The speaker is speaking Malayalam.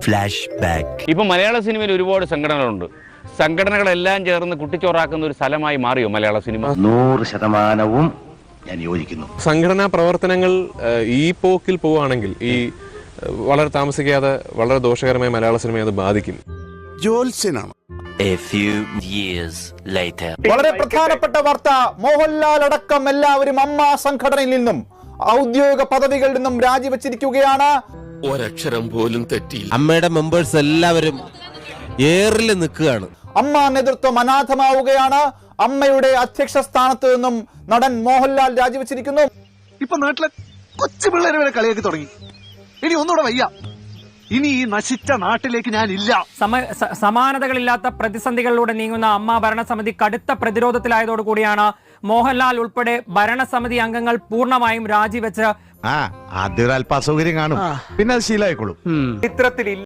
Flash back. ഇപ്പൊ മലയാള സിനിമയിൽ ഒരുപാട് സംഘടനകളുണ്ട്. സംഘടനകളെല്ലാം ചേർന്ന് കുട്ടിച്ചോറാക്കുന്ന ഒരു സ്ഥലമായി മാറിയോ മലയാള സിനിമ? 100% ഞാൻ യോജിക്കുന്നു. സംഘടനാ പ്രവർത്തനങ്ങൾ ഈ പോക്കിൽ പോവുകയാണെങ്കിൽ ഈ വളരെ താമസിക്കാതെ വളരെ ദോഷകരമായി മലയാള സിനിമയെ അത് ബാധിക്കും. ജോത്സ്യനാണ്. A few years later. വളരെ പ്രധാനപ്പെട്ട വാർത്ത, മോഹൻലാൽ അടക്കം എല്ലാവരും അമ്മ സംഘടനയിൽ നിന്നും ഔദ്യോഗിക പദവികളിൽ നിന്നും രാജിവെച്ചിരിക്കുകയാണ്. ഒരക്ഷരം പോലും തെറ്റിയില്ല. അമ്മയുടെ മെമ്പേഴ്സ് എല്ലാവരും ഏറിൽ നിൽക്കുകയാണ്. അമ്മ നേതൃത്വം അനാഥമാവുകയാണ്. അമ്മയുടെ അധ്യക്ഷ സ്ഥാനത്ത് നിന്നും നടൻ മോഹൻലാൽ രാജിവെച്ചിരിക്കുന്നു. ഇപ്പൊ നാട്ടിലെ കൊച്ചു പിള്ളേരെ വരെ കളിയാക്കി തുടങ്ങി. ഇനി ഒന്നുകൂടെ വയ്യ. ഇനി ഈ നശിച്ച നാട്ടിലേക്ക് ഞാൻ ഇല്ല. സമാനതകളില്ലാത്ത പ്രതിസന്ധികളിലൂടെ നീങ്ങുന്ന അമ്മ ഭരണസമിതി കടുത്ത പ്രതിരോധത്തിലായതോടുകൂടിയാണ് മോഹൻലാൽ ഉൾപ്പെടെ ഭരണസമിതി അംഗങ്ങൾ പൂർണ്ണമായും രാജിവെച്ച് ആദ്യം ഒരു അല്പ അസൗകര്യം കാണും, പിന്നെ അത് ശീലമായിക്കോളും. ചിത്രത്തിൽ